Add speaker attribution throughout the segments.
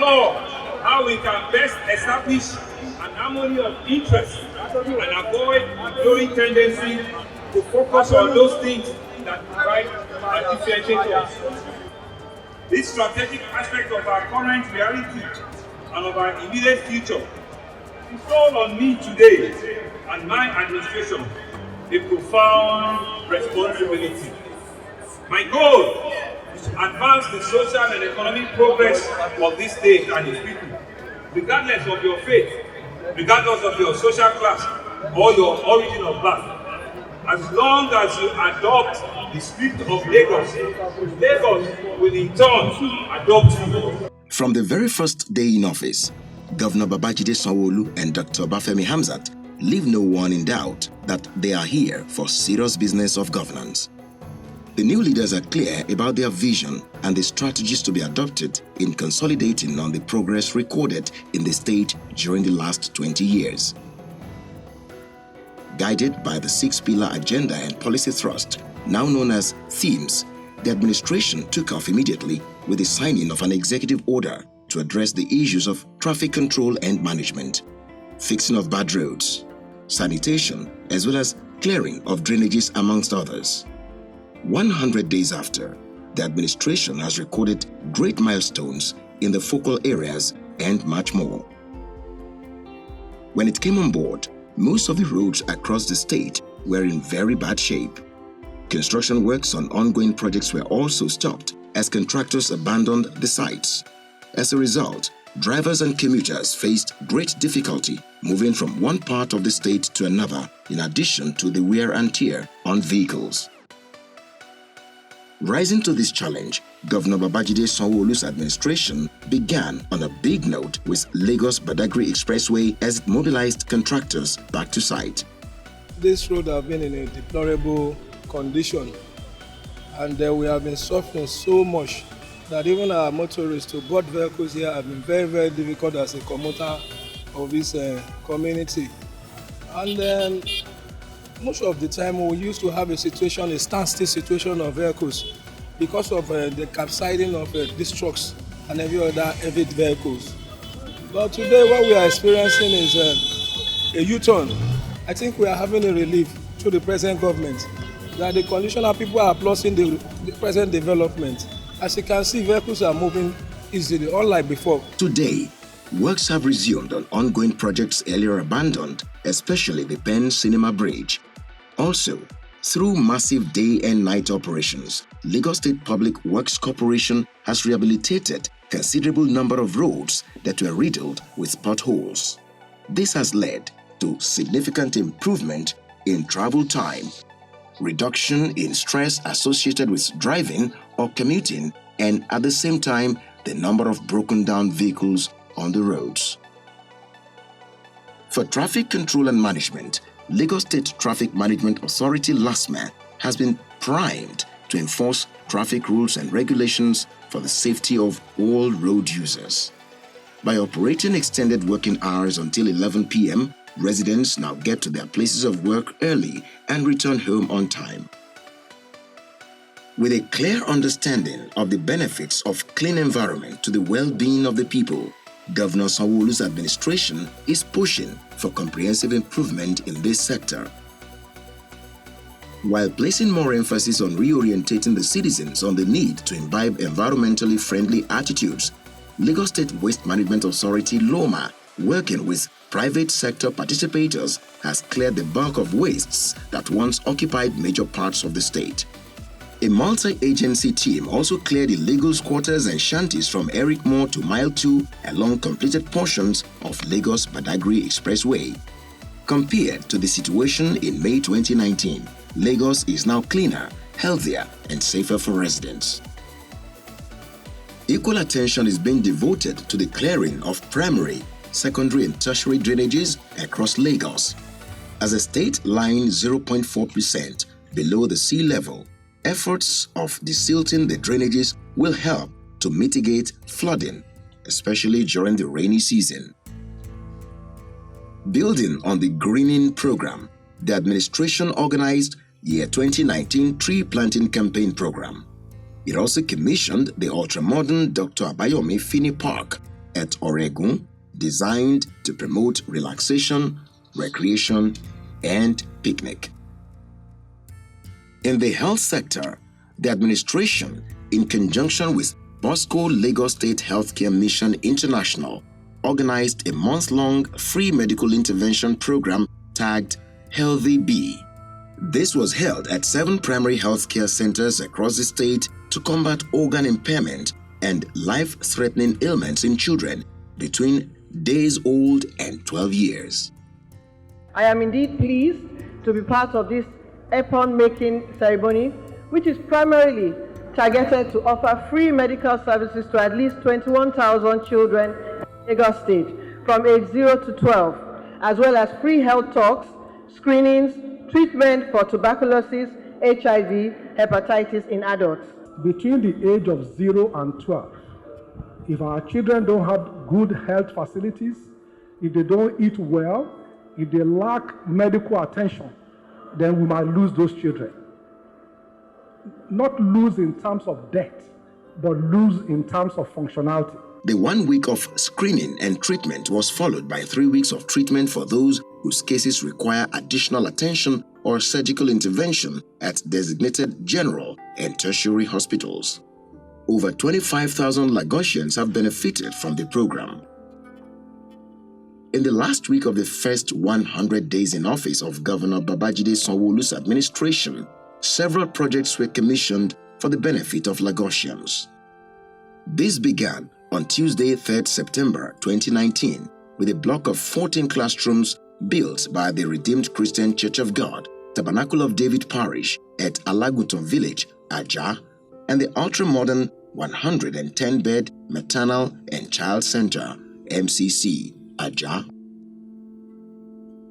Speaker 1: explore how we can best establish an harmony of interest and avoid the growing tendency to focus on those things that divide and differentiate us. This strategic aspect of our current reality and of our immediate future is all on me today and my administration a profound responsibility. My goal is to advance the social and economic progress of this state and its people, regardless of your faith, regardless of your social class or your origin of birth. As long as you adopt the spirit of Lagos, Lagos will in turn adopt you.
Speaker 2: From the very first day in office, Governor Babajide Sanwo-Olu and Dr. Bafemi Hamzat leave no one in doubt that they are here for serious business of governance. The new leaders are clear about their vision and the strategies to be adopted in consolidating on the progress recorded in the state during the last 20 years. Guided by the six-pillar agenda and policy thrust, now known as themes, the administration took off immediately with the signing of an executive order to address the issues of traffic control and management, fixing of bad roads, sanitation, as well as clearing of drainages, amongst others. 100 days after, the administration has recorded great milestones in the focal areas and much more. When it came on board, most of the roads across the state were in very bad shape. Construction works on ongoing projects were also stopped as contractors abandoned the sites. As a result, drivers and commuters faced great difficulty moving from one part of the state to another, in addition to the wear and tear on vehicles. Rising to this challenge, Governor Babajide Sanwo-Olu's administration began on a big note with Lagos-Badagry Expressway as it mobilized contractors back to site.
Speaker 3: This road has been in a deplorable condition, and we have been suffering so much that even our motorists to board vehicles here have been very, very difficult as a commuter of this community. And most of the time we used to have a standstill situation of vehicles because of the capsizing of these trucks and every other heavy vehicles. But today what we are experiencing is a U-turn. I think we are having a relief through the present government that the conditional people are applauding the present development. As you can see, vehicles are moving easily, unlike before.
Speaker 2: Today, works have resumed on ongoing projects earlier abandoned, especially the Penn Cinema Bridge. Also, through massive day and night operations, Lagos State Public Works Corporation has rehabilitated a considerable number of roads that were riddled with potholes. This has led to significant improvement in travel time, reduction in stress associated with driving or commuting, and at the same time, the number of broken down vehicles on the roads. For traffic control and management, Lagos State Traffic Management Authority LASMA has been primed to enforce traffic rules and regulations for the safety of all road users. By operating extended working hours until 11 p.m., residents now get to their places of work early and return home on time. With a clear understanding of the benefits of clean environment to the well-being of the people, Governor Sanwo-Olu's administration is pushing for comprehensive improvement in this sector. While placing more emphasis on reorientating the citizens on the need to imbibe environmentally friendly attitudes, Lagos State Waste Management Authority (LOMA), working with private sector participators, has cleared the bulk of wastes that once occupied major parts of the state. A multi-agency team also cleared illegal squatters and shanties from Eric Moore to Mile 2 along completed portions of Lagos-Badagry Expressway. Compared to the situation in May 2019, Lagos is now cleaner, healthier, and safer for residents. Equal attention is being devoted to the clearing of primary, secondary, and tertiary drainages across Lagos. As a state lying 0.4% below the sea level, efforts of desilting the drainages will help to mitigate flooding, especially during the rainy season. Building on the greening program, the administration organized Year 2019 Tree Planting Campaign Program. It also commissioned the ultra-modern Dr. Abayomi Fini Park, at Oregun, designed to promote relaxation, recreation, and picnic. In the health sector, the administration, in conjunction with Bosco Lagos State Healthcare Mission International, organized a month-long free medical intervention program tagged Healthy Bee. This was held at 7 primary healthcare centers across the state to combat organ impairment and life-threatening ailments in children between days old and 12 years.
Speaker 4: I am indeed pleased to be part of this apron-making ceremony, which is primarily targeted to offer free medical services to at least 21,000 children in Lagos State from age 0 to 12, as well as free health talks, screenings, treatment for tuberculosis, HIV, hepatitis in adults.
Speaker 5: Between the age of 0 and 12, if our children don't have good health facilities, if they don't eat well, if they lack medical attention, then we might lose those children. Not lose in terms of death, but lose in terms of functionality.
Speaker 2: The 1 week of screening and treatment was followed by 3 weeks of treatment for those whose cases require additional attention or surgical intervention at designated general and tertiary hospitals. Over 25,000 Lagosians have benefited from the program. In the last week of the first 100 days in office of Governor Babajide Sanwo-Olu's administration, several projects were commissioned for the benefit of Lagosians. This began on Tuesday, 3rd September 2019, with a block of 14 classrooms built by the Redeemed Christian Church of God, Tabernacle of David Parish at Alaguton Village, Ajah, and the ultra-modern 110-bed Maternal and Child Center, MCC, Ajah.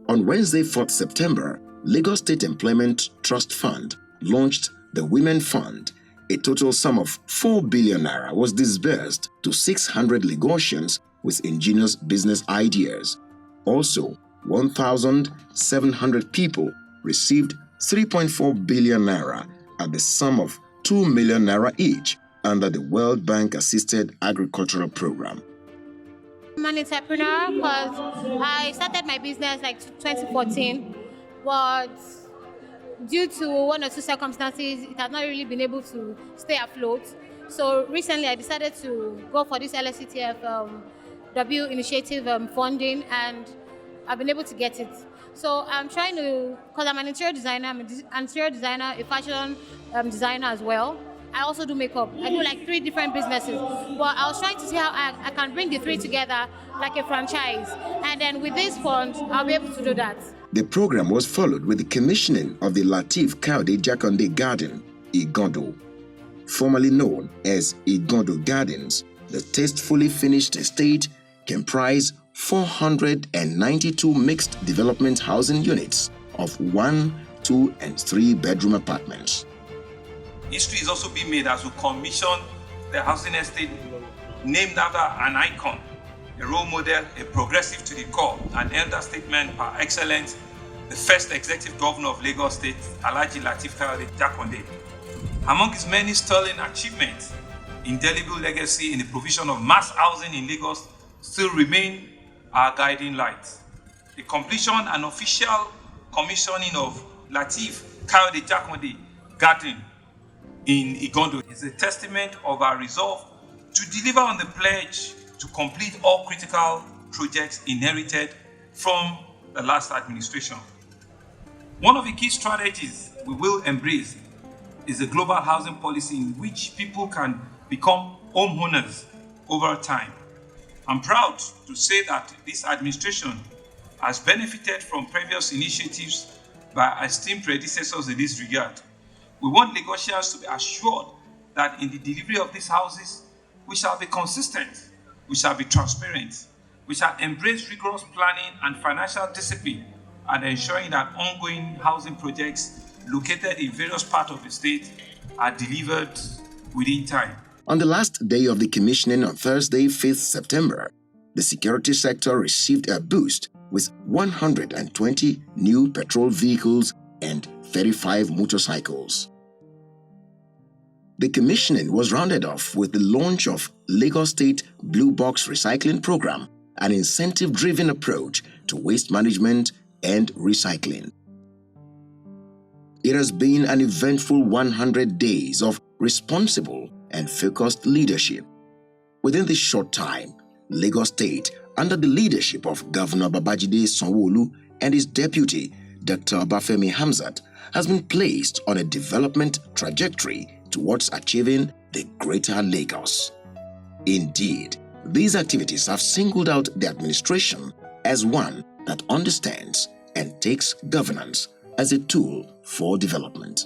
Speaker 2: On Wednesday, 4th September, Lagos State Employment Trust Fund launched the Women Fund. A total sum of 4 billion naira was disbursed to 600 Lagosians with ingenious business ideas. Also, 1,700 people received 3.4 billion naira at the sum of 2 million naira each under the World Bank Assisted Agricultural Program.
Speaker 6: I'm an entrepreneur because I started my business like 2014, but due to 1 or 2 circumstances, it has not really been able to stay afloat. So recently I decided to go for this LSCTF W initiative funding, and I've been able to get it. So I'm trying to, because I'm an interior designer, a fashion designer as well. I also do makeup. I do like 3 different businesses. But I was trying to see how I can bring the 3 together like a franchise. And then with this fund, I'll be able to do that.
Speaker 2: The program was followed with the commissioning of the Lateef Kaode Jakonde Garden, Igondo. Formerly known as Igondo Gardens, the tastefully finished estate comprised 492 mixed development housing units of 1, 2, and 3 bedroom apartments.
Speaker 1: History is also being made as we commission the housing estate named after an icon, a role model, a progressive to the core, an elder statesman par excellence, the first executive governor of Lagos State, Alhaji Lateef Kaode Jakonde. Among his many sterling achievements, indelible legacy in the provision of mass housing in Lagos still remain our guiding light. The completion and official commissioning of Lateef Kaode Jakonde Garden in Igondo is a testament of our resolve to deliver on the pledge to complete all critical projects inherited from the last administration. One of the key strategies we will embrace is a global housing policy in which people can become homeowners over time. I'm proud to say that this administration has benefited from previous initiatives by esteemed predecessors in this regard. We want Lagosians to be assured that in the delivery of these houses, we shall be consistent, we shall be transparent, we shall embrace rigorous planning and financial discipline, and ensuring that ongoing housing projects located in various parts of the state are delivered within time.
Speaker 2: On the last day of the commissioning on Thursday, 5th September, the security sector received a boost with 120 new patrol vehicles and 35 motorcycles. The commissioning was rounded off with the launch of Lagos State Blue Box Recycling Program, an incentive-driven approach to waste management and recycling. It has been an eventful 100 days of responsible and focused leadership. Within this short time, Lagos State, under the leadership of Governor Babajide Sanwo-Olu and his deputy, Dr. Obafemi Hamzat, has been placed on a development trajectory towards achieving the Greater Lagos. Indeed, these activities have singled out the administration as one that understands and takes governance as a tool for development.